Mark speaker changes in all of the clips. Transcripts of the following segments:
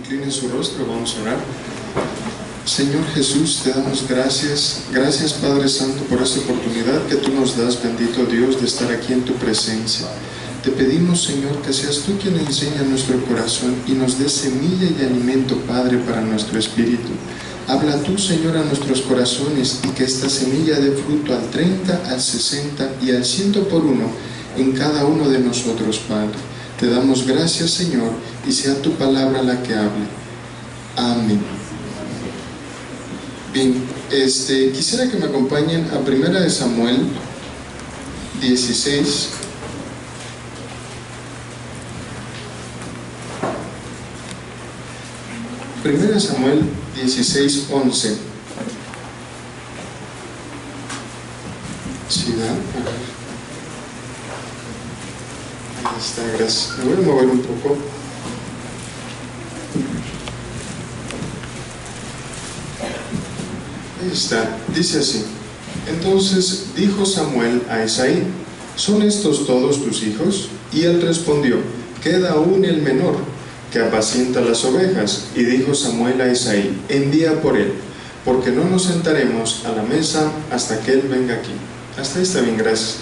Speaker 1: Incline su rostro, vamos a orar. Señor Jesús, te damos gracias. Gracias, Padre Santo, por esta oportunidad que tú nos das, bendito Dios, de estar aquí en tu presencia. Te pedimos, Señor, que seas tú quien enseña nuestro corazón y nos des semilla y alimento, Padre, para nuestro espíritu. Habla tú, Señor, a nuestros corazones y que esta semilla dé fruto al 30, al 60 y al 100 por uno en cada uno de nosotros, Padre. Te damos gracias, Señor, y sea tu palabra la que hable. Amén. Bien, quisiera que me acompañen a 1 Samuel 16. Primera Samuel 16, 11. ¿Sí da? Ahí está, gracias. Me voy a mover un poco. Ahí está, dice así: Entonces dijo Samuel a Isaí: ¿Son estos todos tus hijos? Y él respondió: Queda aún el menor, que apacienta las ovejas. Y dijo Samuel a Isaí: Envía por él, porque no nos sentaremos a la mesa hasta que él venga aquí. Hasta ahí está bien, gracias.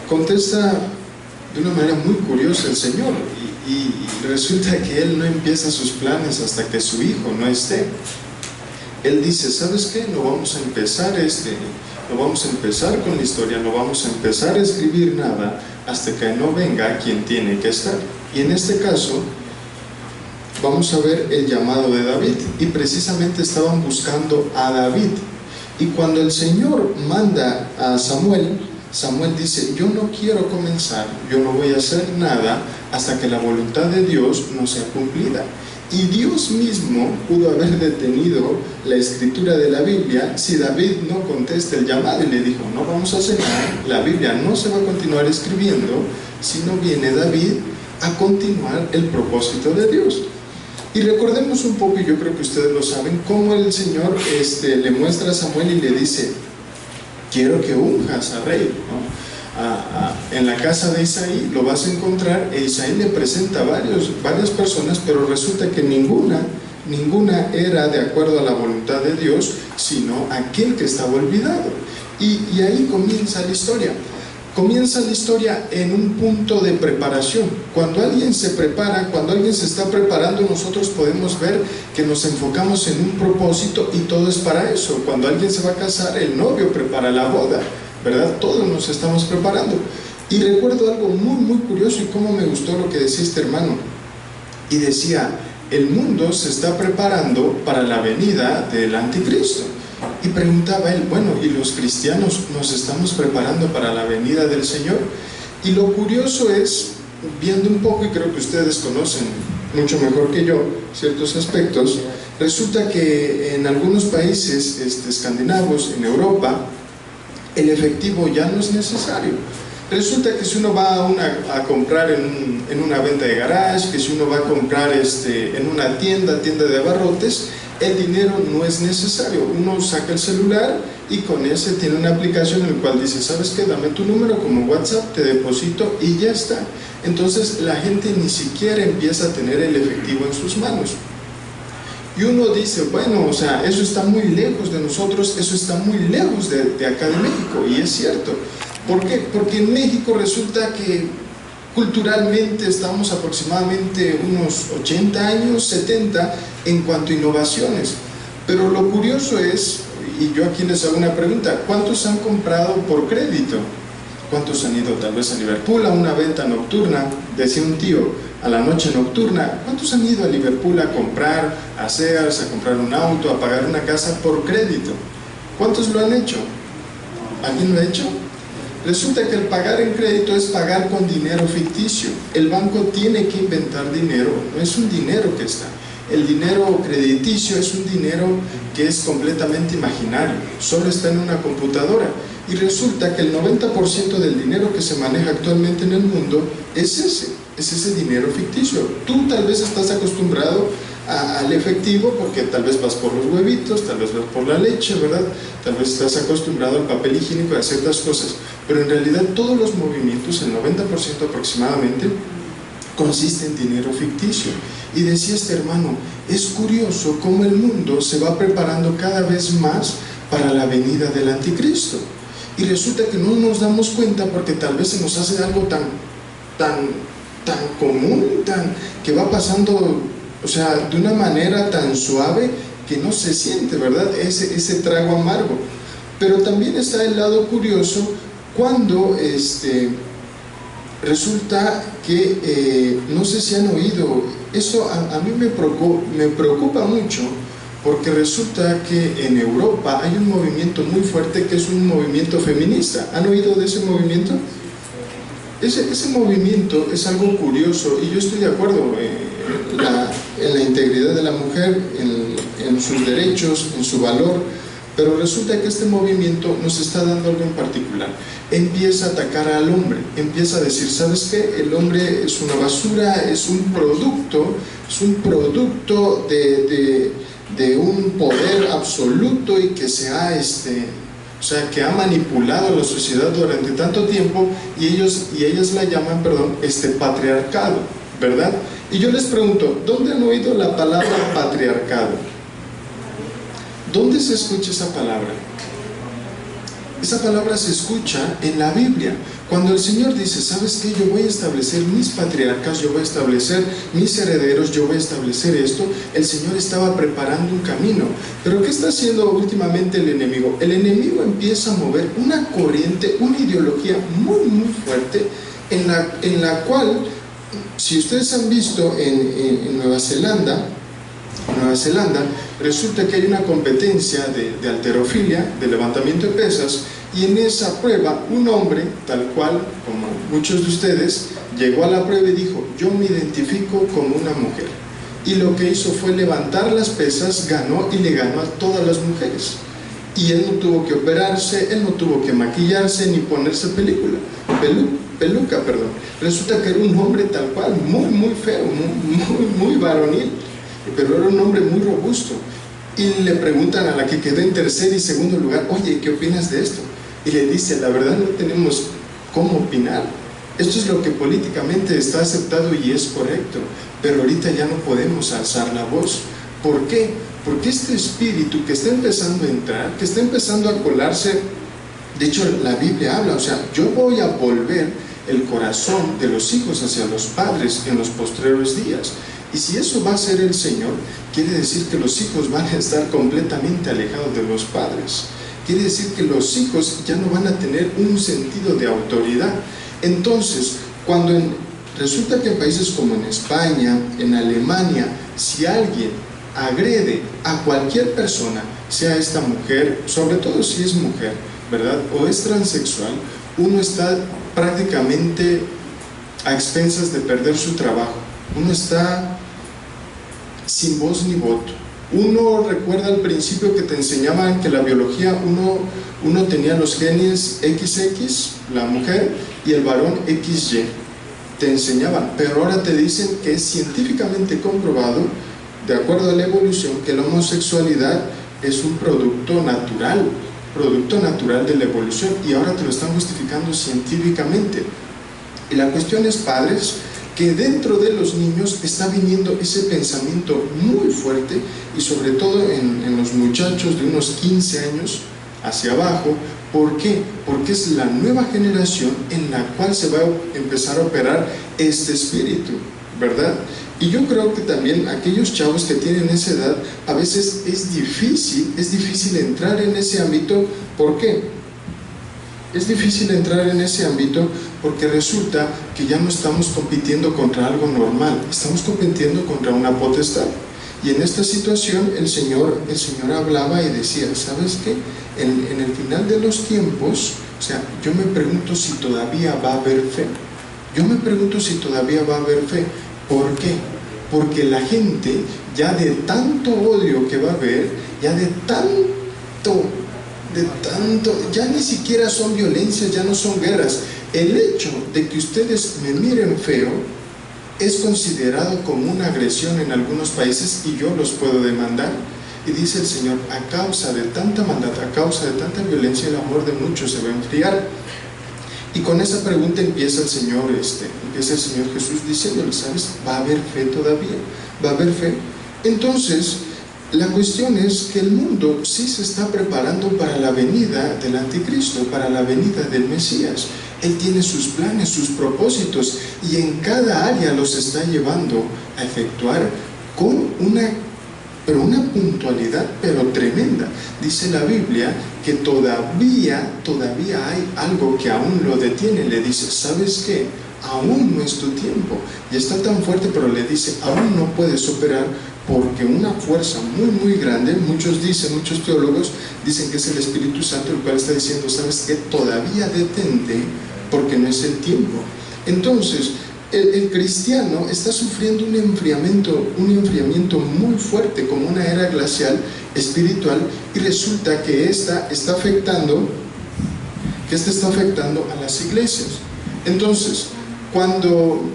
Speaker 1: Contesta de una manera muy curiosa el Señor, y resulta que él no empieza sus planes hasta que su hijo no esté. Él dice: ¿sabes qué? No vamos a empezar con la historia, no vamos a empezar a escribir nada hasta que no venga quien tiene que estar. Y en este caso vamos a ver el llamado de David, y precisamente estaban buscando a David. Y cuando el Señor manda a Samuel, Samuel dice: yo no quiero comenzar, yo no voy a hacer nada hasta que la voluntad de Dios no sea cumplida. Y Dios mismo pudo haber detenido la escritura de la Biblia si David no contesta el llamado y le dijo: no vamos a hacer nada, la Biblia no se va a continuar escribiendo si no viene David a continuar el propósito de Dios. Y recordemos un poco, y yo creo que ustedes lo saben, cómo el Señor le muestra a Samuel y le dice: quiero que unjas a rey, ¿no? En la casa de Isaí lo vas a encontrar, e Isaí le presenta a varias personas, pero resulta que ninguna era de acuerdo a la voluntad de Dios, sino aquel que estaba olvidado. Y ahí comienza la historia. Comienza la historia en un punto de preparación. Cuando alguien se prepara, cuando alguien se está preparando, nosotros podemos ver que nos enfocamos en un propósito y todo es para eso. Cuando alguien se va a casar, el novio prepara la boda, ¿verdad? Todos nos estamos preparando. Y recuerdo algo muy curioso, y cómo me gustó lo que decía este hermano. Y decía: el mundo se está preparando para la venida del anticristo. Y preguntaba él: bueno, ¿y los cristianos nos estamos preparando para la venida del Señor? Y lo curioso es, viendo un poco, y creo que ustedes conocen mucho mejor que yo ciertos aspectos, resulta que en algunos países escandinavos, en Europa, el efectivo ya no es necesario. Resulta que si uno va a comprar en una venta de garage, que si uno va a comprar en una tienda de abarrotes, el dinero no es necesario. Uno saca el celular y con ese tiene una aplicación en la cual dice: ¿sabes qué? Dame tu número como WhatsApp, te deposito y ya está. Entonces la gente ni siquiera empieza a tener el efectivo en sus manos. Y uno dice: bueno, o sea, eso está muy lejos de nosotros, eso está muy lejos de acá de México. Y es cierto. ¿Por qué? Porque en México resulta que culturalmente estamos aproximadamente unos 80 años, 70 en cuanto a innovaciones. Pero lo curioso es, y yo aquí les hago una pregunta: ¿cuántos han comprado por crédito? ¿Cuántos han ido tal vez a Liverpool a una venta nocturna? Decía un tío, a la noche nocturna. ¿Cuántos han ido a Liverpool a comprar, a Sears, a comprar un auto, a pagar una casa por crédito? ¿Cuántos lo han hecho? ¿Alguien lo ha hecho? Resulta que el pagar en crédito es pagar con dinero ficticio. El banco tiene que inventar dinero, no es un dinero que está. El dinero crediticio es un dinero que es completamente imaginario, solo está en una computadora. Y resulta que el 90% del dinero que se maneja actualmente en el mundo es ese dinero ficticio. Tú tal vez estás acostumbrado al efectivo porque tal vez vas por los huevitos, tal vez vas por la leche, ¿verdad? Tal vez estás acostumbrado al papel higiénico, a ciertas cosas, pero en realidad todos los movimientos, el 90% aproximadamente, consiste en dinero ficticio. Y decía este hermano, es curioso cómo el mundo se va preparando cada vez más para la venida del anticristo. Y resulta que no nos damos cuenta porque tal vez se nos hace algo tan común, que va pasando, o sea, de una manera tan suave que no se siente, ¿verdad? Ese trago amargo. Pero también está el lado curioso cuando resulta que, no sé si han oído, eso a mí me preocupa mucho, porque resulta que en Europa hay un movimiento muy fuerte que es un movimiento feminista. ¿Han oído de ese movimiento? Ese movimiento es algo curioso y yo estoy de acuerdo en la integridad de la mujer, en sus derechos, en su valor, pero resulta que este movimiento nos está dando algo en particular. Empieza a atacar al hombre, empieza a decir, ¿sabes qué? El hombre es una basura, es un producto de un poder absoluto y que se ha o sea, que ha manipulado a la sociedad durante tanto tiempo, y ellas la llaman, patriarcado, ¿verdad? Y yo les pregunto, ¿dónde han oído la palabra patriarcado? ¿Dónde se escucha esa palabra? Esa palabra se escucha en la Biblia. Cuando el Señor dice, ¿sabes qué? Yo voy a establecer mis patriarcas, yo voy a establecer mis herederos, yo voy a establecer esto. El Señor estaba preparando un camino. Pero ¿qué está haciendo últimamente el enemigo? El enemigo empieza a mover una corriente, una ideología muy, muy fuerte, en la cual, si ustedes han visto en Nueva Zelanda, resulta que hay una competencia de halterofilia, de levantamiento de pesas, y en esa prueba un hombre, tal cual como muchos de ustedes, llegó a la prueba y dijo, yo me identifico como una mujer, y lo que hizo fue levantar las pesas, ganó, y le ganó a todas las mujeres, y él no tuvo que operarse, él no tuvo que maquillarse ni ponerse peluca. Resulta que era un hombre tal cual, muy muy feo, muy varonil, pero era un hombre muy robusto. Y le preguntan a la que quedó en tercer y segundo lugar, oye, ¿qué opinas de esto? Y le dice, la verdad no tenemos cómo opinar, esto es lo que políticamente está aceptado y es correcto, pero ahorita ya no podemos alzar la voz. ¿Por qué? Porque este espíritu que está empezando a entrar, que está empezando a colarse, de hecho la Biblia habla, o sea, yo voy a volver el corazón de los hijos hacia los padres en los postreros días. Y si eso va a ser el Señor, quiere decir que los hijos van a estar completamente alejados de los padres. Quiere decir que los hijos ya no van a tener un sentido de autoridad. Entonces, resulta que en países como en España, en Alemania, si alguien agrede a cualquier persona, sea esta mujer, sobre todo si es mujer, ¿verdad? O es transexual, uno está prácticamente a expensas de perder su trabajo. Uno está sin voz ni voto. Uno recuerda al principio que te enseñaban que la biología, uno tenía los genes XX, la mujer, y el varón XY. Te enseñaban, pero ahora te dicen que es científicamente comprobado, de acuerdo a la evolución, que la homosexualidad es un producto natural de la evolución, y ahora te lo están justificando científicamente. Y la cuestión es, padres, que dentro de los niños está viniendo ese pensamiento muy fuerte, y sobre todo en los muchachos de unos 15 años hacia abajo. ¿Por qué? Porque es la nueva generación en la cual se va a empezar a operar este espíritu, ¿verdad? Y yo creo que también aquellos chavos que tienen esa edad, a veces es difícil entrar en ese ámbito. ¿Por qué? Es difícil entrar en ese ámbito porque resulta que ya no estamos compitiendo contra algo normal, estamos compitiendo contra una potestad. Y en esta situación el Señor hablaba y decía, ¿sabes qué? En el final de los tiempos, o sea, yo me pregunto si todavía va a haber fe. ¿Por qué? Porque la gente, ya de tanto odio que va a haber, ya de tanto, ya ni siquiera son violencias, ya no son guerras. El hecho de que ustedes me miren feo es considerado como una agresión en algunos países, y yo los puedo demandar. Y dice el Señor, a causa de tanta maldad, a causa de tanta violencia, el amor de muchos se va a enfriar. Y con esa pregunta empieza el Señor Jesús diciéndole, ¿sabes? Va a haber fe todavía, va a haber fe. Entonces, la cuestión es que el mundo sí se está preparando para la venida del anticristo, para la venida del Mesías. Él tiene sus planes, sus propósitos, y en cada área los está llevando a efectuar con una puntualidad, pero tremenda. Dice la Biblia que todavía hay algo que aún lo detiene. Le dice, ¿sabes qué? Aún no es tu tiempo. Y está tan fuerte, pero le dice, aún no puedes operar, porque una fuerza muy grande, muchos teólogos dicen que es el Espíritu Santo, el cual está diciendo, ¿sabes qué? Todavía detente, porque no es el tiempo. Entonces, el cristiano está sufriendo un enfriamiento muy fuerte, como una era glacial espiritual, y resulta que esta está afectando a las iglesias. Entonces, cuando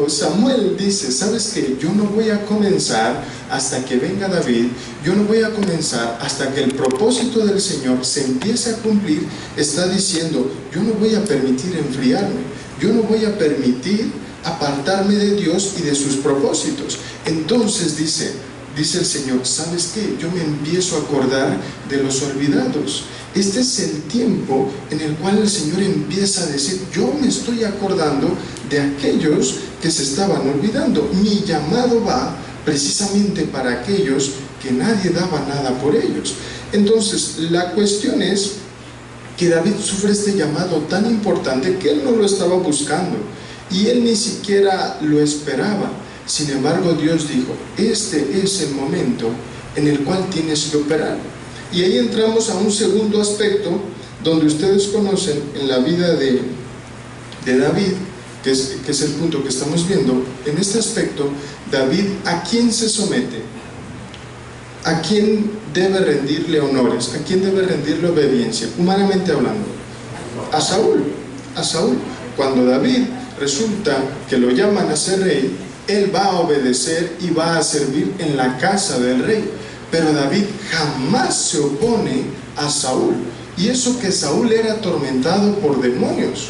Speaker 1: Samuel dice, ¿sabes qué? Yo no voy a comenzar hasta que venga David, yo no voy a comenzar hasta que el propósito del Señor se empiece a cumplir, está diciendo, yo no voy a permitir enfriarme, yo no voy a permitir apartarme de Dios y de sus propósitos. Entonces dice el Señor, ¿sabes qué? Yo me empiezo a acordar de los olvidados. Este es el tiempo en el cual el Señor empieza a decir, yo me estoy acordando de aquellos que se estaban olvidando. Mi llamado va precisamente para aquellos que nadie daba nada por ellos. Entonces, la cuestión es que David sufre este llamado tan importante que él no lo estaba buscando y él ni siquiera lo esperaba. Sin embargo, Dios dijo, este es el momento en el cual tienes que operar. Y ahí entramos a un segundo aspecto donde ustedes conocen en la vida de David, que es el punto que estamos viendo. En este aspecto, David, ¿a quién se somete? ¿A quién debe rendirle honores? ¿A quién debe rendirle obediencia? Humanamente hablando, a Saúl. Cuando David resulta que lo llaman a ser rey, él va a obedecer y va a servir en la casa del rey. Pero David jamás se opone a Saúl. Y eso que Saúl era atormentado por demonios.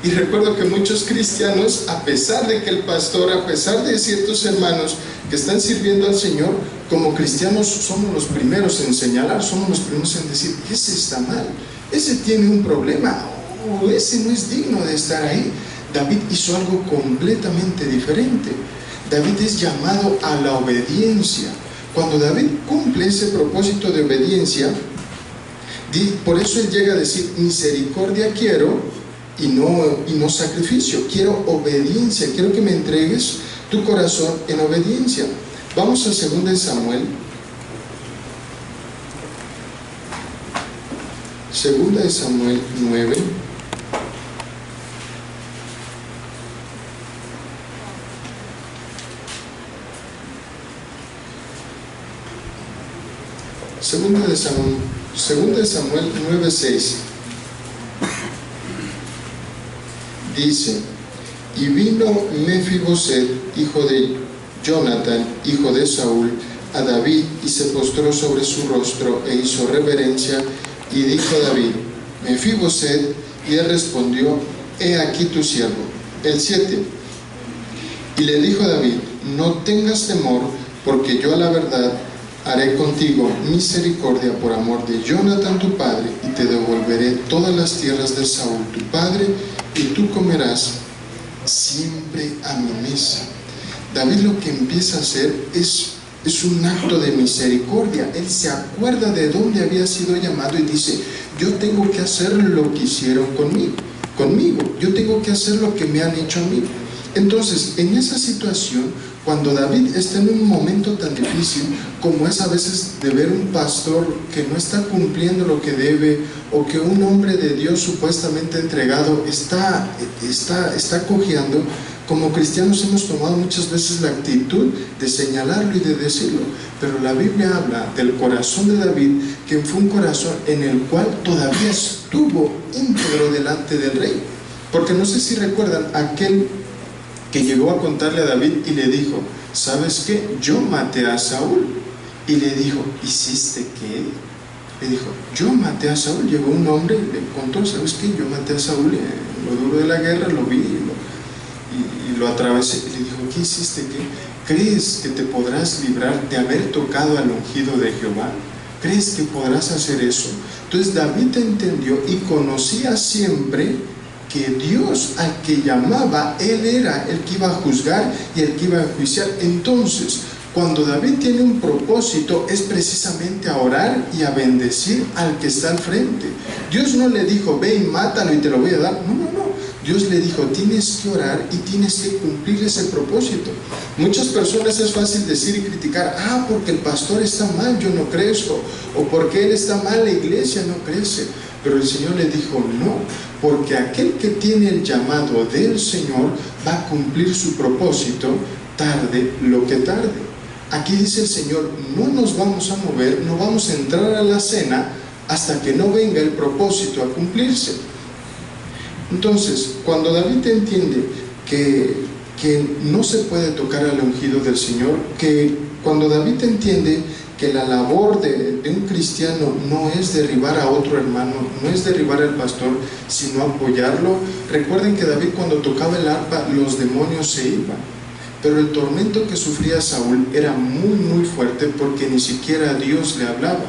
Speaker 1: Y recuerdo que muchos cristianos, a pesar de que el pastor, a pesar de ciertos hermanos que están sirviendo al Señor, como cristianos somos los primeros en señalar, somos los primeros en decir, ese está mal, ese tiene un problema, o ese no es digno de estar ahí. David hizo algo completamente diferente. David es llamado a la obediencia. Cuando David cumple ese propósito de obediencia, por eso él llega a decir, misericordia quiero y no sacrificio, quiero obediencia, quiero que me entregues tu corazón en obediencia. Vamos a 2 Samuel. 2 Samuel 9. Segunda de Samuel 9:6 dice, y vino Mefiboset, hijo de Jonathan, hijo de Saúl, a David, y se postró sobre su rostro e hizo reverencia, y dijo a David, Mefiboset, y él respondió, he aquí tu siervo. El 7, y le dijo a David, no tengas temor, porque yo a la verdad haré contigo misericordia por amor de Jonathan tu padre, y te devolveré todas las tierras de Saúl tu padre, y tú comerás siempre a mi mesa. David lo que empieza a hacer es un acto de misericordia. Él se acuerda de dónde había sido llamado y dice, yo tengo que hacer lo que hicieron conmigo, yo tengo que hacer lo que me han hecho a mí. Entonces, en esa situación, cuando David está en un momento tan difícil como es a veces de ver un pastor que no está cumpliendo lo que debe, o que un hombre de Dios supuestamente entregado está cojeando, como cristianos hemos tomado muchas veces la actitud de señalarlo y de decirlo, pero la Biblia habla del corazón de David, que fue un corazón en el cual todavía estuvo íntegro delante del rey, porque no sé si recuerdan aquel que llegó a contarle a David y le dijo, ¿sabes qué? Yo maté a Saúl. Y le dijo, ¿hiciste qué? Le dijo, yo maté a Saúl. Llegó un hombre y le contó, ¿sabes qué? Yo maté a Saúl en lo duro de la guerra, lo vi y lo atravesé. Y le dijo, ¿qué hiciste? ¿Qué? ¿Crees que te podrás librar de haber tocado al ungido de Jehová? ¿Crees que podrás hacer eso? Entonces David entendió y conocía siempre que Dios al que llamaba, Él era el que iba a juzgar y el que iba a enjuiciar. Entonces, cuando David tiene un propósito, es precisamente a orar y a bendecir al que está al frente. Dios no le dijo, ve y mátalo y te lo voy a dar. No, no, no. Dios le dijo, tienes que orar y tienes que cumplir ese propósito. Muchas personas es fácil decir y criticar, porque el pastor está mal, yo no crezco, o porque él está mal, la iglesia no crece. Pero el Señor le dijo, no, porque aquel que tiene el llamado del Señor va a cumplir su propósito, tarde lo que tarde. Aquí dice el Señor, no nos vamos a mover, no vamos a entrar a la cena hasta que no venga el propósito a cumplirse. Entonces, cuando David entiende que no se puede tocar al ungido del Señor, que cuando David entiende que la labor de un cristiano no es derribar a otro hermano, no es derribar al pastor, sino apoyarlo. Recuerden que David, cuando tocaba el arpa, los demonios se iban. Pero el tormento que sufría Saúl era muy, muy fuerte, porque ni siquiera Dios le hablaba.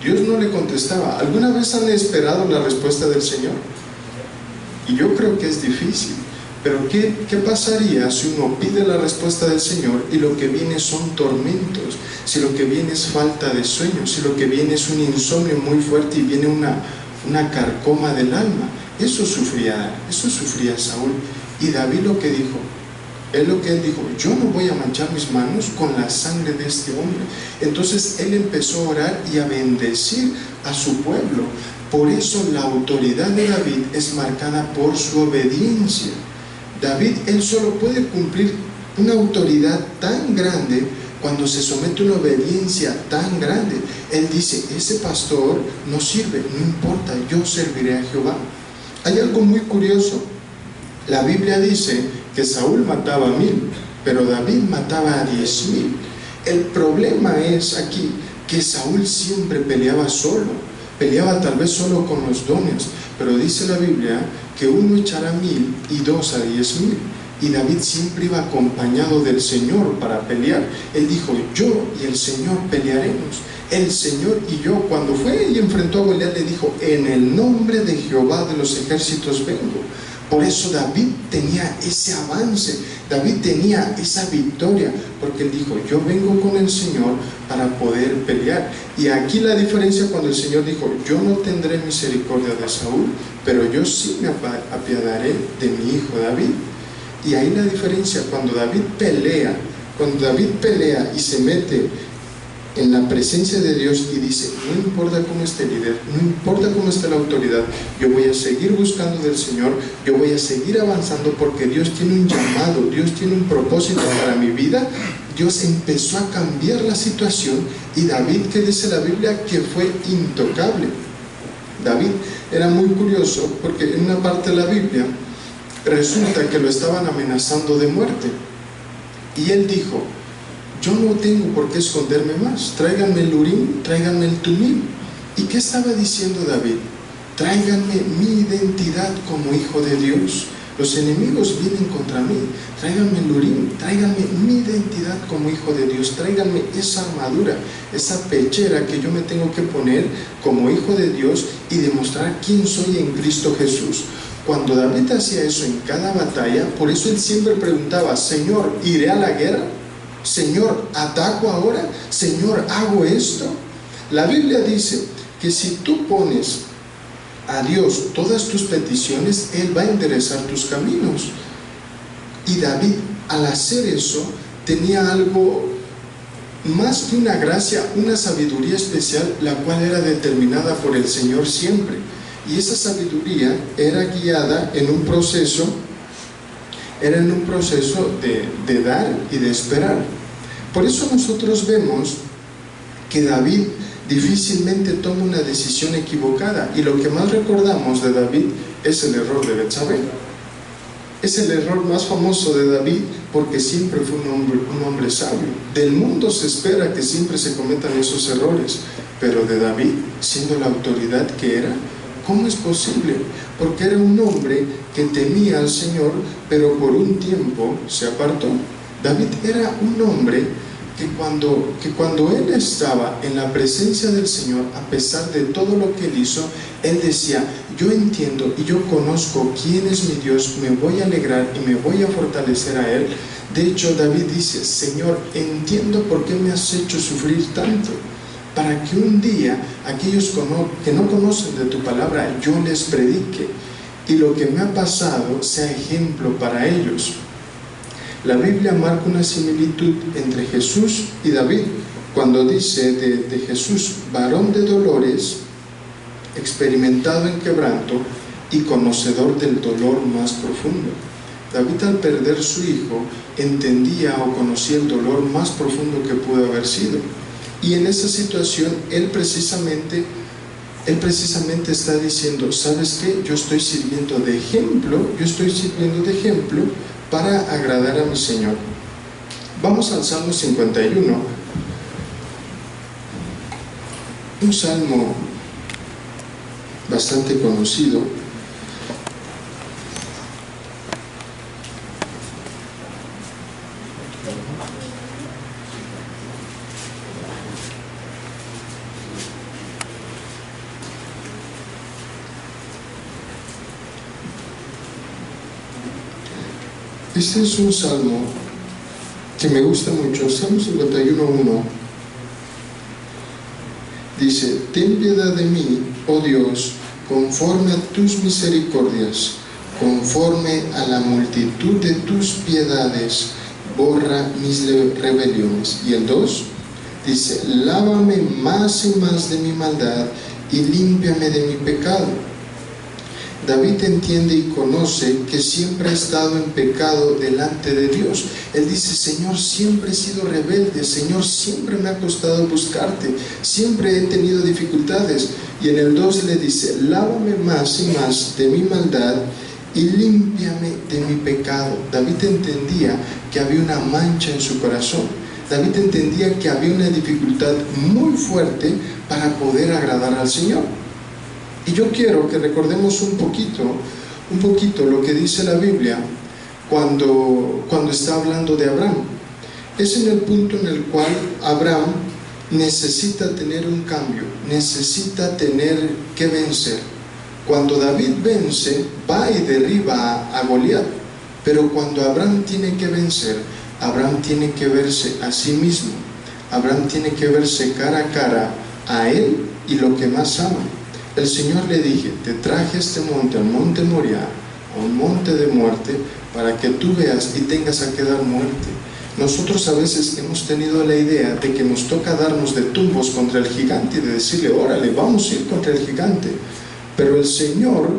Speaker 1: Dios no le contestaba. ¿Alguna vez han esperado la respuesta del Señor? Y yo creo que es difícil. Pero ¿qué pasaría si uno pide la respuesta del Señor y lo que viene son tormentos? Si lo que viene es falta de sueño, si lo que viene es un insomnio muy fuerte y viene una carcoma del alma. Eso sufría Saúl. Y David lo que dijo, él dijo, yo no voy a manchar mis manos con la sangre de este hombre. Entonces él empezó a orar y a bendecir a su pueblo. Por eso la autoridad de David es marcada por su obediencia. David, él solo puede cumplir una autoridad tan grande cuando se somete a una obediencia tan grande. Él dice, ese pastor no sirve, no importa, yo serviré a Jehová. Hay algo muy curioso. La Biblia dice que Saúl mataba a 1000, pero David mataba a 10,000. El problema es aquí que Saúl siempre peleaba solo. Peleaba tal vez solo con los dones, pero dice la Biblia que uno echará 1000 y 2 a 10,000. Y David siempre iba acompañado del Señor para pelear. Él dijo, yo y el Señor pelearemos. El Señor y yo. Cuando fue y enfrentó a Goliat, le dijo, en el nombre de Jehová de los ejércitos vengo. Por eso David tenía ese avance, David tenía esa victoria, porque él dijo, yo vengo con el Señor para poder pelear. Y aquí la diferencia cuando el Señor dijo, yo no tendré misericordia de Saúl, pero yo sí me apiadaré de mi hijo David. Y ahí la diferencia, cuando David pelea y se mete en la presencia de Dios y dice, no importa cómo esté el líder, no importa cómo esté la autoridad, yo voy a seguir buscando del Señor, yo voy a seguir avanzando porque Dios tiene un llamado, Dios tiene un propósito para mi vida. Dios empezó a cambiar la situación y David, que dice la Biblia, que fue intocable. David era muy curioso porque en una parte de la Biblia resulta que lo estaban amenazando de muerte y él dijo, yo no tengo por qué esconderme más, tráiganme el Urim, tráiganme el Tumim. ¿Y qué estaba diciendo David? Tráiganme mi identidad como hijo de Dios. Los enemigos vienen contra mí, tráiganme el Urim, tráiganme mi identidad como hijo de Dios, tráiganme esa armadura, esa pechera que yo me tengo que poner como hijo de Dios y demostrar quién soy en Cristo Jesús. Cuando David hacía eso en cada batalla, por eso él siempre preguntaba, Señor, ¿iré a la guerra? Señor, ¿ataco ahora? Señor, ¿hago esto? La Biblia dice que si tú pones a Dios todas tus peticiones, Él va a enderezar tus caminos. Y David, al hacer eso, tenía algo más que una gracia, una sabiduría especial, la cual era determinada por el Señor siempre. Y esa sabiduría era guiada en un proceso de dar y de esperar. Por eso nosotros vemos que David difícilmente toma una decisión equivocada, y lo que más recordamos de David es el error de Betsabé. Es el error más famoso de David porque siempre fue un hombre sabio. Del mundo se espera que siempre se cometan esos errores, pero de David, siendo la autoridad que era, ¿cómo es posible? Porque era un hombre que temía al Señor, pero por un tiempo se apartó. David era un hombre que cuando él estaba en la presencia del Señor, a pesar de todo lo que él hizo, él decía: yo entiendo y yo conozco quién es mi Dios, me voy a alegrar y me voy a fortalecer a él. De hecho, David dice: Señor, entiendo por qué me has hecho sufrir tanto, para que un día aquellos que no conocen de tu palabra, yo les predique, y lo que me ha pasado sea ejemplo para ellos. La Biblia marca una similitud entre Jesús y David, cuando dice de Jesús: varón de dolores, experimentado en quebranto y conocedor del dolor más profundo. David, al perder su hijo, entendía o conocía el dolor más profundo que pudo haber sido. Y en esa situación, él precisamente está diciendo: ¿sabes qué? Yo estoy sirviendo de ejemplo para agradar a mi Señor. Vamos al Salmo 51, un salmo bastante conocido. Este es un salmo que me gusta mucho. Salmo 51:1 dice: ten piedad de mí, oh Dios, conforme a tus misericordias, conforme a la multitud de tus piedades, borra mis rebeliones. Y el 2 dice: lávame más y más de mi maldad y límpiame de mi pecado. David entiende y conoce que siempre ha estado en pecado delante de Dios. Él dice: Señor, siempre he sido rebelde, Señor, siempre me ha costado buscarte, siempre he tenido dificultades. Y en el 2 le dice: lávame más y más de mi maldad y límpiame de mi pecado. David entendía que había una mancha en su corazón. David entendía que había una dificultad muy fuerte para poder agradar al Señor. Y yo quiero que recordemos un poquito lo que dice la Biblia cuando está hablando de Abraham. Es en el punto en el cual Abraham necesita tener un cambio, necesita tener que vencer. Cuando David vence, va y derriba a Goliat, pero cuando Abraham tiene que vencer, Abraham tiene que verse a sí mismo. Abraham tiene que verse cara a cara a él y lo que más ama. El Señor le dije: te traje a este monte, al monte Moriah, a un monte de muerte, para que tú veas y tengas a qué dar muerte. Nosotros a veces hemos tenido la idea de que nos toca darnos de tumbos contra el gigante y de decirle: órale, vamos a ir contra el gigante. Pero el Señor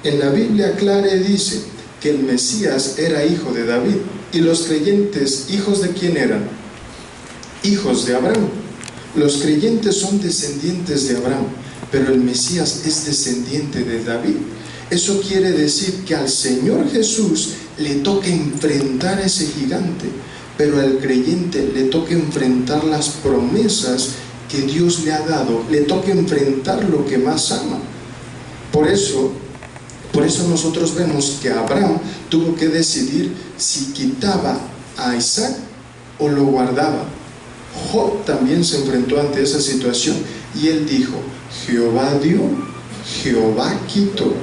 Speaker 1: en la Biblia aclara y dice que el Mesías era hijo de David. Y los creyentes, ¿hijos de quién eran? Hijos de Abraham. Los creyentes son descendientes de Abraham, pero el Mesías es descendiente de David. Eso quiere decir que al Señor Jesús le toca enfrentar a ese gigante, pero al creyente le toca enfrentar las promesas que Dios le ha dado, le toca enfrentar lo que más ama. Por eso nosotros vemos que Abraham tuvo que decidir si quitaba a Isaac o lo guardaba. Job también se enfrentó ante esa situación y él dijo: Jehová dio, Jehová quitó,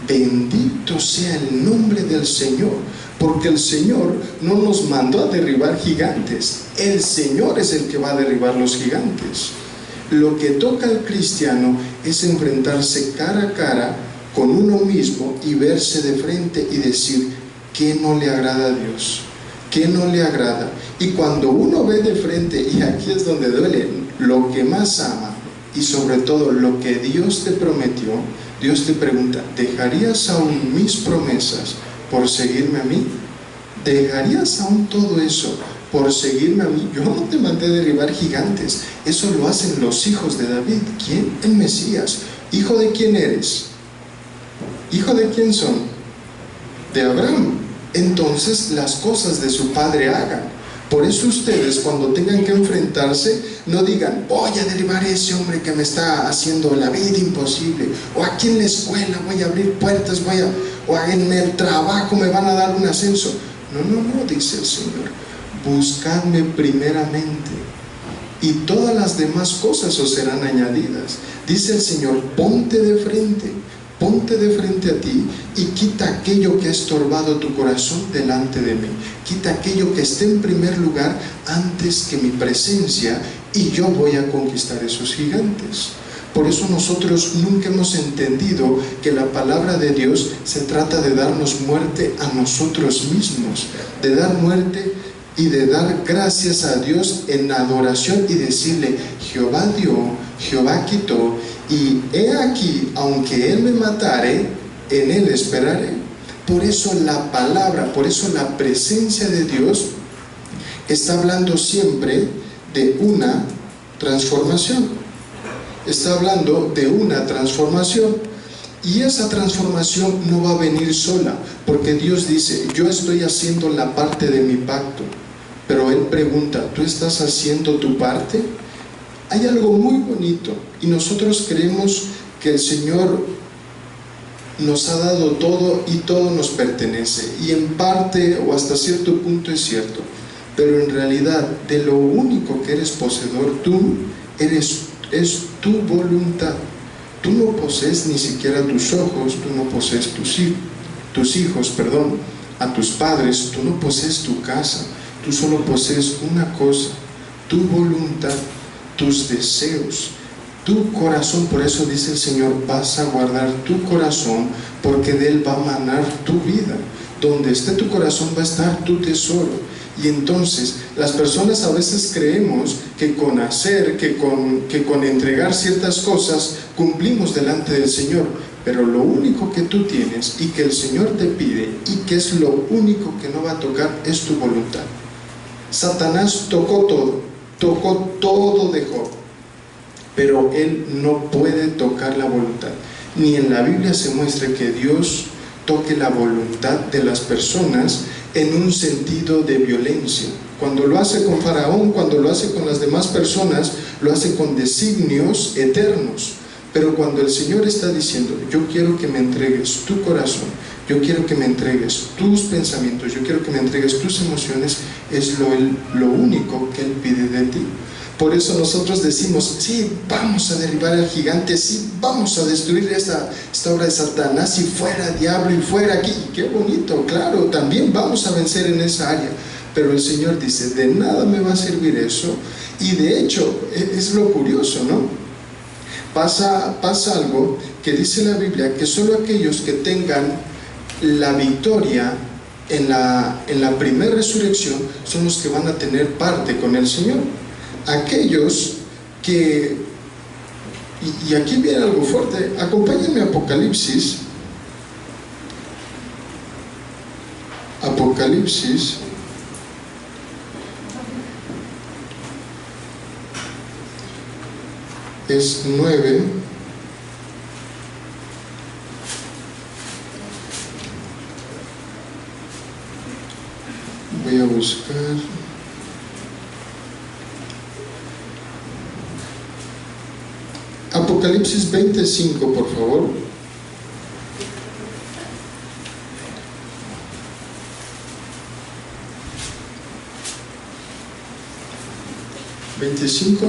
Speaker 1: bendito sea el nombre del Señor, porque el Señor no nos mandó a derribar gigantes, el Señor es el que va a derribar los gigantes. Lo que toca al cristiano es enfrentarse cara a cara con uno mismo y verse de frente y decir: ¿qué no le agrada a Dios? ¿Qué no le agrada? Y cuando uno ve de frente, y aquí es donde duele, lo que más ama y sobre todo lo que Dios te prometió, Dios te pregunta: ¿dejarías aún mis promesas por seguirme a mí? ¿Dejarías aún todo eso por seguirme a mí? Yo no te mandé a derribar gigantes, eso lo hacen los hijos de David. ¿Quién? El Mesías. ¿Hijo de quién eres? ¿Hijo de quién son? De Abraham. Entonces las cosas de su padre hagan. Por eso ustedes, cuando tengan que enfrentarse, no digan, voy a derribar a ese hombre que me está haciendo la vida imposible, o aquí en la escuela voy a abrir puertas, o en el trabajo me van a dar un ascenso. No, dice el Señor, buscadme primeramente, y todas las demás cosas os serán añadidas. Dice el Señor, ponte de frente a ti y quita aquello que ha estorbado tu corazón delante de mí. Quita aquello que esté en primer lugar antes que mi presencia, y yo voy a conquistar esos gigantes. Por eso nosotros nunca hemos entendido que la palabra de Dios se trata de darnos muerte a nosotros mismos, de dar muerte y de dar gracias a Dios en adoración y decirle, Jehová dio, Jehová quitó, y he aquí, aunque Él me matare, en Él esperaré. Por eso la palabra, por eso la presencia de Dios está hablando siempre de una transformación. Está hablando de una transformación. Y esa transformación no va a venir sola, porque Dios dice, yo estoy haciendo la parte de mi pacto. Pero Él pregunta, ¿tú estás haciendo tu parte? Hay algo muy bonito, y nosotros creemos que el Señor nos ha dado todo y todo nos pertenece, y en parte o hasta cierto punto es cierto, pero en realidad de lo único que eres poseedor tú es tu voluntad. Tú no posees ni siquiera tus ojos, tú no posees tus hijos, a tus padres, tú no posees tu casa, tú solo posees una cosa, tu voluntad, tus deseos, tu corazón. Por eso dice el Señor, vas a guardar tu corazón, porque de él va a manar tu vida. Donde esté tu corazón va a estar tu tesoro. Y entonces las personas a veces creemos que con hacer, que con entregar ciertas cosas cumplimos delante del Señor, pero lo único que tú tienes y que el Señor te pide, y que es lo único que no va a tocar, es tu voluntad. Satanás tocó todo de Job, pero él no puede tocar la voluntad. Ni en la Biblia se muestra que Dios toque la voluntad de las personas en un sentido de violencia. Cuando lo hace con Faraón, cuando lo hace con las demás personas, lo hace con designios eternos. Pero cuando el Señor está diciendo, yo quiero que me entregues tu corazón, yo quiero que me entregues tus pensamientos, yo quiero que me entregues tus emociones, es lo único que Él pide de ti. Por eso nosotros decimos, sí, vamos a derribar al gigante, sí, vamos a destruir esta obra de Satanás, y fuera diablo, y fuera aquí. Y qué bonito, claro, también vamos a vencer en esa área. Pero el Señor dice, de nada me va a servir eso. Y de hecho, es lo curioso, ¿no? Pasa algo que dice la Biblia, que solo aquellos que tengan la victoria en la primera resurrección son los que van a tener parte con el Señor. Aquellos que, y aquí viene algo fuerte, acompáñenme a Apocalipsis 9. Voy a buscar. Apocalipsis 25, por favor.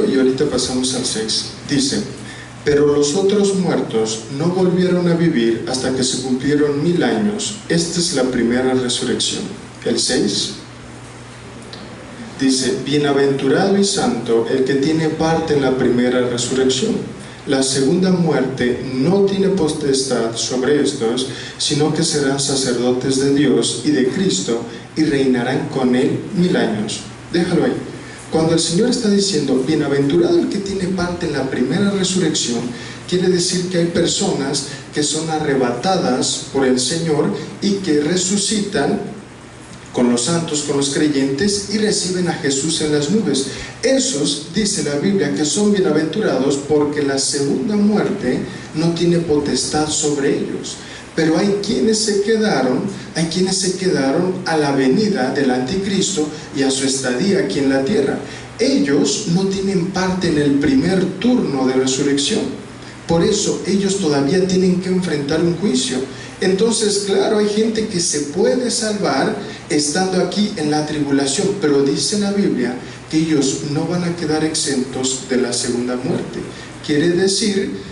Speaker 1: Y ahorita pasamos al 6. Dice, pero los otros muertos no volvieron a vivir hasta que se cumplieron 1000 años. Esta es la primera resurrección. El 6 dice, bienaventurado y santo el que tiene parte en la primera resurrección. La segunda muerte no tiene potestad sobre estos, sino que serán sacerdotes de Dios y de Cristo, y reinarán con Él 1000 años. Déjalo ahí. Cuando el Señor está diciendo, bienaventurado el que tiene parte en la primera resurrección, quiere decir que hay personas que son arrebatadas por el Señor y que resucitan con los santos, con los creyentes, y reciben a Jesús en las nubes. Esos, dice la Biblia, que son bienaventurados porque la segunda muerte no tiene potestad sobre ellos. Pero hay quienes se quedaron a la venida del anticristo y a su estadía aquí en la tierra. Ellos no tienen parte en el primer turno de resurrección. Por eso ellos todavía tienen que enfrentar un juicio. Entonces, claro, hay gente que se puede salvar estando aquí en la tribulación, pero dice la Biblia que ellos no van a quedar exentos de la segunda muerte. Quiere decir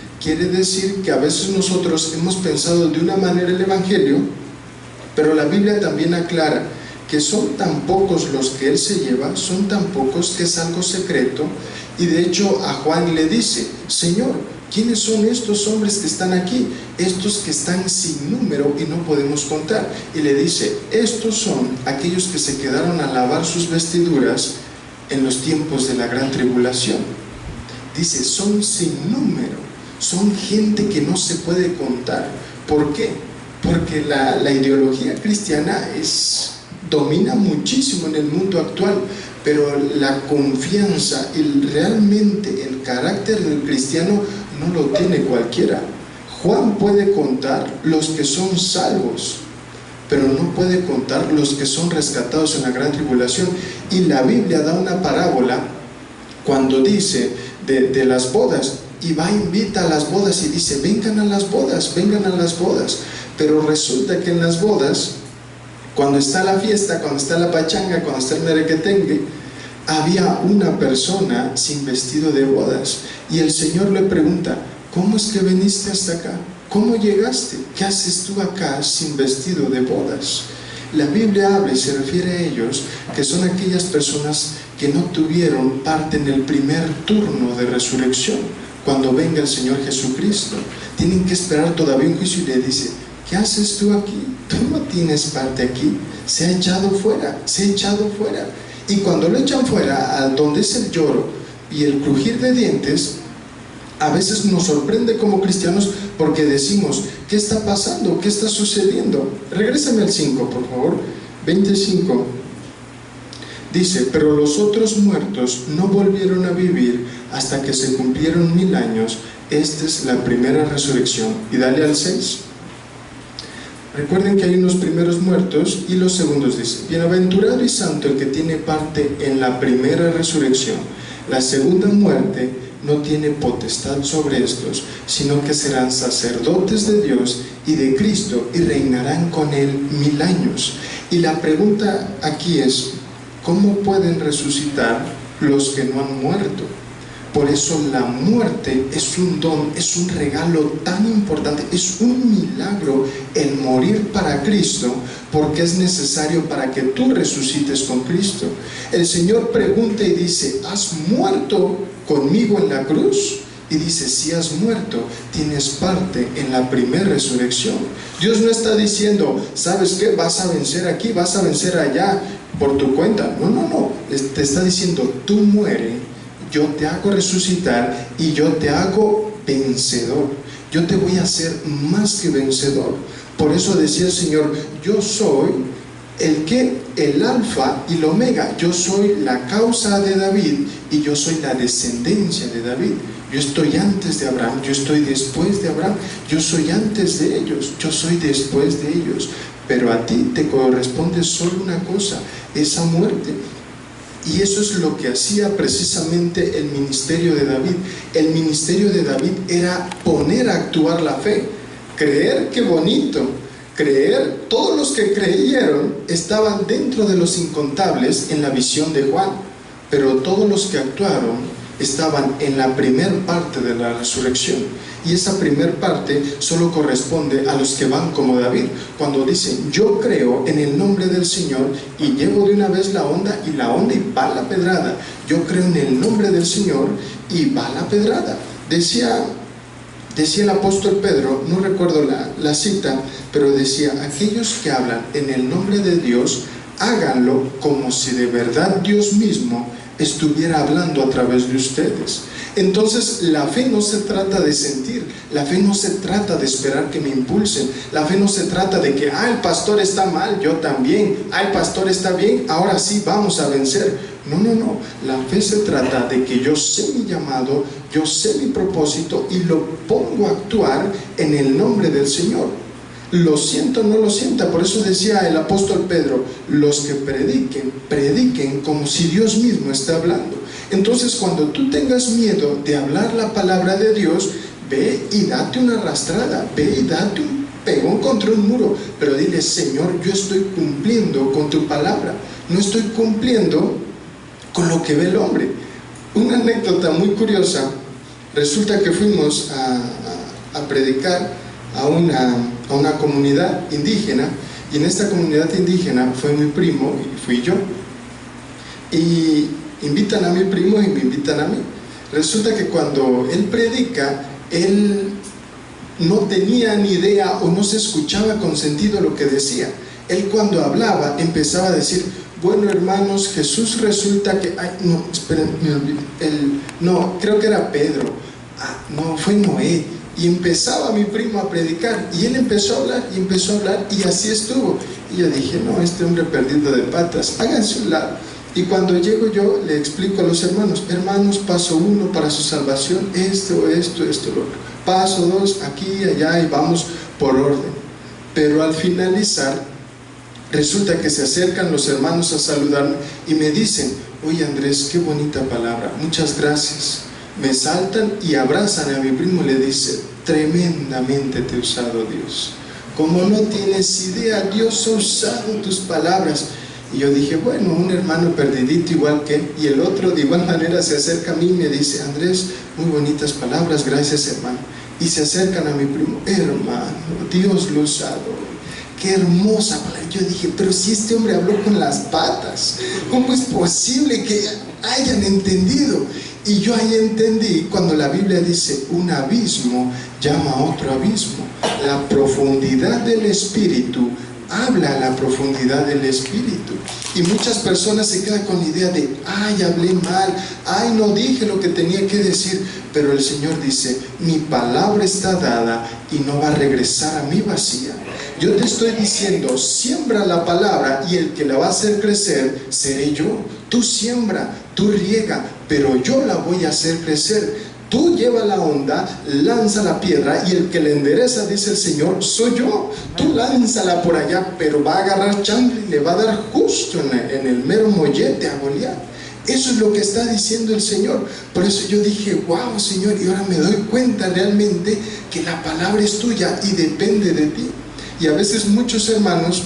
Speaker 1: que a veces nosotros hemos pensado de una manera el Evangelio, pero la Biblia también aclara que son tan pocos los que Él se lleva, son tan pocos que es algo secreto. Y de hecho a Juan le dice: Señor, ¿quiénes son estos hombres que están aquí? Estos que están sin número y no podemos contar. Y le dice: estos son aquellos que se quedaron a lavar sus vestiduras en los tiempos de la gran tribulación. Dice, son sin número, son gente que no se puede contar. ¿Por qué? Porque la ideología cristiana domina muchísimo en el mundo actual, pero la confianza y realmente el carácter del cristiano no lo tiene cualquiera. Juan puede contar los que son salvos, pero no puede contar los que son rescatados en la gran tribulación. Y la Biblia da una parábola cuando dice de las bodas, y va, invita a las bodas y dice: vengan a las bodas, vengan a las bodas. Pero resulta que en las bodas, cuando está la fiesta, cuando está la pachanga, cuando está el merequetengue, había una persona sin vestido de bodas. Y el Señor le pregunta: ¿cómo es que viniste hasta acá? ¿Cómo llegaste? ¿Qué haces tú acá sin vestido de bodas? La Biblia habla y se refiere a ellos que son aquellas personas que no tuvieron parte en el primer turno de resurrección. Cuando venga el Señor Jesucristo, tienen que esperar todavía un juicio, y le dice: ¿qué haces tú aquí? Tú no tienes parte aquí. Se ha echado fuera, se ha echado fuera. Y cuando lo echan fuera, a donde es el lloro y el crujir de dientes, a veces nos sorprende como cristianos, porque decimos: ¿qué está pasando? ¿Qué está sucediendo? Regrésame al 5, por favor. 25. Dice: pero los otros muertos no volvieron a vivir hasta que se cumplieron 1000 años. Esta es la primera resurrección. Y dale al 6. Recuerden que hay unos primeros muertos y los segundos. Dice: bienaventurado y santo el que tiene parte en la primera resurrección. La segunda muerte no tiene potestad sobre estos, sino que serán sacerdotes de Dios y de Cristo, y reinarán con Él 1000 años. Y la pregunta aquí es: ¿cómo pueden resucitar los que no han muerto? Por eso la muerte es un don, es un regalo tan importante, es un milagro el morir para Cristo, porque es necesario para que tú resucites con Cristo. El Señor pregunta y dice: ¿has muerto conmigo en la cruz? Y dice: si has muerto, tienes parte en la primera resurrección. Dios no está diciendo: ¿sabes qué? Vas a vencer aquí, vas a vencer allá por tu cuenta. No. Te está diciendo: tú muere, yo te hago resucitar y yo te hago vencedor. Yo te voy a hacer más que vencedor. Por eso decía el Señor: yo soy el alfa y el omega. Yo soy la causa de David y yo soy la descendencia de David. Yo estoy antes de Abraham, yo estoy después de Abraham. Yo soy antes de ellos, yo soy después de ellos. Pero a ti te corresponde solo una cosa: esa muerte. Y eso es lo que hacía precisamente el ministerio de David. El ministerio de David era poner a actuar la fe. Creer, qué bonito. Creer, todos los que creyeron estaban dentro de los incontables en la visión de Juan. Pero todos los que actuaron estaban en la primer parte de la resurrección. Y esa primer parte solo corresponde a los que van como David, cuando dicen: yo creo en el nombre del Señor, y llevo de una vez la onda y va la pedrada. Yo creo en el nombre del Señor y va la pedrada. Decía el apóstol Pedro, no recuerdo la cita, pero decía: aquellos que hablan en el nombre de Dios, háganlo como si de verdad Dios mismo estuviera hablando a través de ustedes. Entonces la fe no se trata de sentir, la fe no se trata de esperar que me impulsen, la fe no se trata de que el pastor está mal, yo también, el pastor está bien, ahora sí vamos a vencer. No, la fe se trata de que yo sé mi llamado, yo sé mi propósito y lo pongo a actuar en el nombre del Señor. lo sienta o no lo sienta. Por eso decía el apóstol Pedro, los que prediquen como si Dios mismo está hablando. Entonces, cuando tú tengas miedo de hablar la palabra de Dios, ve y date una arrastrada, ve y date un pegón contra un muro, pero dile: Señor, yo estoy cumpliendo con tu palabra, no estoy cumpliendo con lo que ve el hombre. Una anécdota muy curiosa: resulta que fuimos a predicar a una comunidad indígena, y en esta comunidad indígena fue mi primo y fui yo, y invitan a mi primo y me invitan a mí. Resulta que cuando él predica, él no tenía ni idea o no se escuchaba con sentido lo que decía. Él, cuando hablaba, empezaba a decir: bueno, hermanos, Jesús resulta que... Ay, no, esperen, me olvidé. No, creo que era Pedro. No, fue Noé. Y empezaba mi primo a predicar, y él empezó a hablar, y así estuvo. Y yo dije: no, este hombre perdido de patas, háganse un lado. Y cuando llego yo, le explico a los hermanos: hermanos, paso 1 para su salvación, esto, lo otro. Paso 2, aquí, allá, y vamos por orden. Pero al finalizar, resulta que se acercan los hermanos a saludarme y me dicen: oye, Andrés, qué bonita palabra, muchas gracias. Me saltan y abrazan a mi primo y le dicen: tremendamente te ha usado Dios. Como no tienes idea, Dios ha usado tus palabras. Y yo dije: bueno, un hermano perdidito igual que él. Y el otro de igual manera se acerca a mí y me dice: Andrés, muy bonitas palabras, gracias, hermano. Y se acercan a mi primo: hermano, Dios lo ha usado. Qué hermosa palabra. Yo dije: pero si este hombre habló con las patas, ¿cómo es posible que hayan entendido? Y yo ahí entendí cuando la Biblia dice: un abismo llama a otro abismo. La profundidad del Espíritu habla a la profundidad del Espíritu. Y muchas personas se quedan con la idea de: ay, hablé mal, ay, no dije lo que tenía que decir. Pero el Señor dice: mi palabra está dada y no va a regresar a mí vacía. Yo te estoy diciendo: siembra la palabra, y el que la va a hacer crecer seré yo. Tú siembra, tú riega, pero yo la voy a hacer crecer. Tú lleva la onda, lanza la piedra, y el que la endereza, dice el Señor, soy yo. Tú lánzala por allá, pero va a agarrar chancla y le va a dar justo en el mero mollete a Goliat. Eso es lo que está diciendo el Señor. Por eso yo dije: wow, Señor, y ahora me doy cuenta realmente que la palabra es tuya y depende de ti. Y a veces muchos hermanos,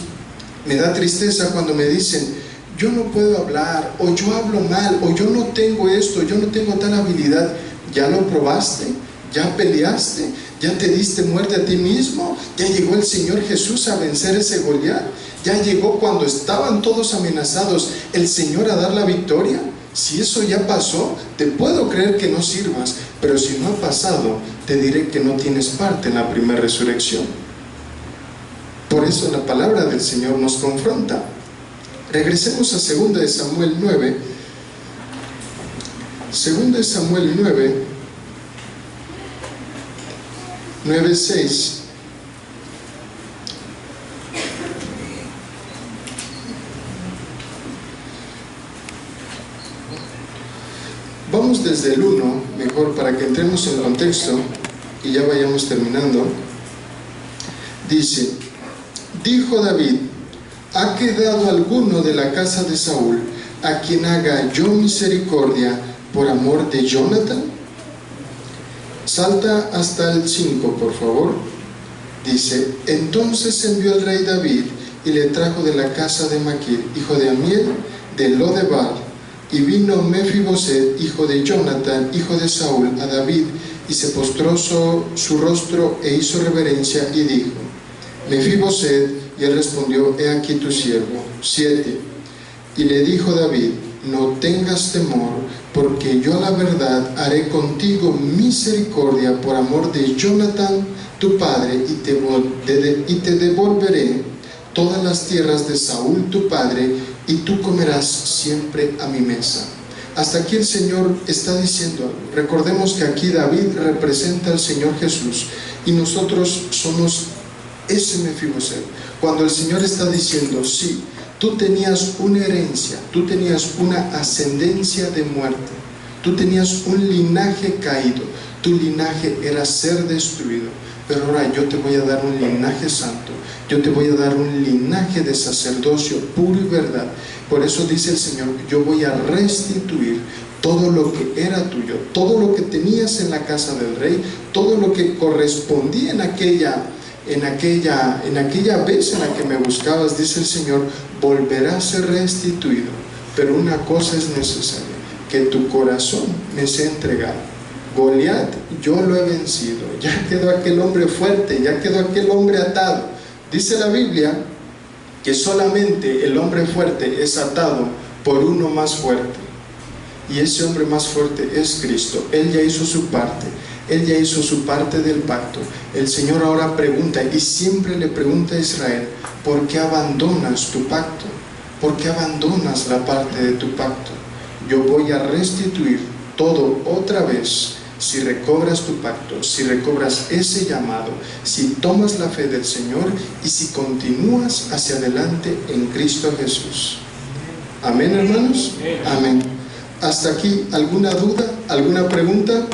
Speaker 1: me da tristeza cuando me dicen: yo no puedo hablar, o yo hablo mal, o yo no tengo esto, yo no tengo tal habilidad. ¿Ya lo probaste? ¿Ya peleaste? ¿Ya te diste muerte a ti mismo? ¿Ya llegó el Señor Jesús a vencer ese Goliat? ¿Ya llegó cuando estaban todos amenazados el Señor a dar la victoria? Si eso ya pasó, te puedo creer que no sirvas, pero si no ha pasado, te diré que no tienes parte en la primera resurrección. Por eso la palabra del Señor nos confronta. Regresemos a 2 de Samuel 9. 2 de Samuel 9:6. Vamos desde el 1, mejor, para que entremos en contexto y ya vayamos terminando. Dice: dijo David: ¿ha quedado alguno de la casa de Saúl a quien haga yo misericordia por amor de Jonathan? Salta hasta el 5, por favor. Dice: entonces envió el rey David y le trajo de la casa de Maquir, hijo de Amiel, de Lodebar, y vino Mefiboset, hijo de Jonathan, hijo de Saúl, a David, y se postró su rostro e hizo reverencia y dijo: Mefiboset. Y él respondió: he aquí tu siervo. 7. Y le dijo David: no tengas temor, porque yo a la verdad haré contigo misericordia por amor de Jonathan tu padre, y te devolveré todas las tierras de Saúl tu padre, y tú comerás siempre a mi mesa. Hasta aquí el Señor está diciendo algo. Recordemos que aquí David representa al Señor Jesús, y nosotros somos ese Mefiboset. Cuando el Señor está diciendo: sí, tú tenías una herencia, tú tenías una ascendencia de muerte, Tú tenías un linaje caído, tu linaje era ser destruido, pero ahora yo te voy a dar un linaje santo, yo te voy a dar un linaje de sacerdocio puro y verdad. Por eso dice el Señor, yo voy a restituir todo lo que era tuyo, todo lo que tenías en la casa del rey, todo lo que correspondía en aquella vez en la que me buscabas, dice el Señor, volverá a ser restituido. Pero una cosa es necesaria, que tu corazón me sea entregado. Goliat yo lo he vencido, ya quedó aquel hombre fuerte, ya quedó aquel hombre atado. Dice la Biblia que solamente el hombre fuerte es atado por uno más fuerte, y ese hombre más fuerte es Cristo. Él ya hizo su parte, Él ya hizo su parte del pacto. El Señor ahora pregunta, y siempre le pregunta a Israel, ¿por qué abandonas tu pacto? ¿Por qué abandonas la parte de tu pacto? Yo voy a restituir todo otra vez si recobras tu pacto, si recobras ese llamado, si tomas la fe del Señor y si continúas hacia adelante en Cristo Jesús. Amén, hermanos. Amén. Hasta aquí, ¿alguna duda? ¿Alguna pregunta?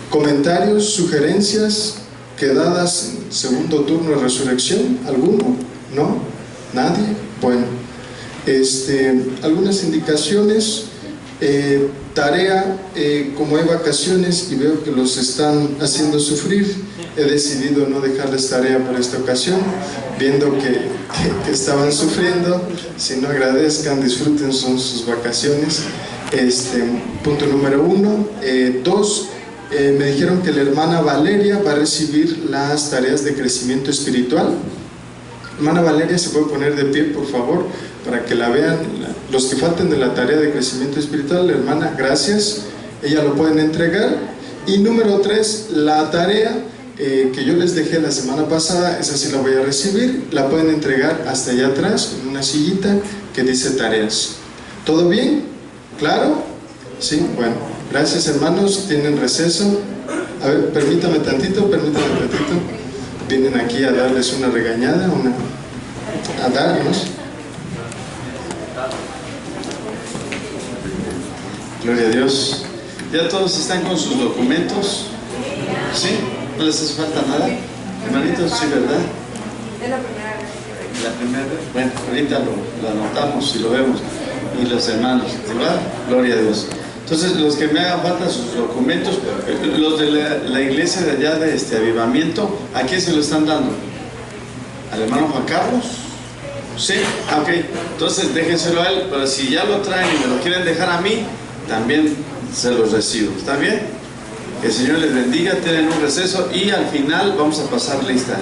Speaker 1: ¿Comentarios, sugerencias quedadas en segundo turno de resurrección? ¿Alguno? ¿No? ¿Nadie? Bueno, algunas indicaciones. Tarea, como hay vacaciones y veo que los están haciendo sufrir, he decidido no dejarles tarea por esta ocasión, viendo que estaban sufriendo. Si no, agradezcan, disfruten sus vacaciones. Punto número 1. 2, me dijeron que la hermana Valeria va a recibir las tareas de crecimiento espiritual. Hermana Valeria, ¿se puede poner de pie, por favor, para que la vean los que falten de la tarea de crecimiento espiritual? Hermana, gracias, ella lo pueden entregar. Y número 3, la tarea que yo les dejé la semana pasada, esa sí la voy a recibir, la pueden entregar hasta allá atrás, en una sillita que dice tareas. ¿Todo bien? ¿Claro? Sí, bueno, gracias hermanos, tienen receso. A ver, permítame tantito. Vienen aquí a darles una regañada, a darnos. Gloria a Dios. ¿Ya todos están con sus documentos? ¿Sí? ¿No les hace falta nada? Hermanitos, sí, ¿verdad?
Speaker 2: Es la primera vez.
Speaker 1: La primera vez. Bueno, ahorita lo anotamos y lo vemos. Y los hermanos, ¿verdad? Gloria a Dios. Entonces, los que me hagan falta sus documentos, los de la iglesia de allá de Avivamiento, ¿a quién se lo están dando? ¿Al hermano Juan Carlos? Sí, ok. Entonces déjenselo a él, pero si ya lo traen y me lo quieren dejar a mí, también se los recibo. ¿Está bien? Que el Señor les bendiga, tienen un receso y al final vamos a pasar lista.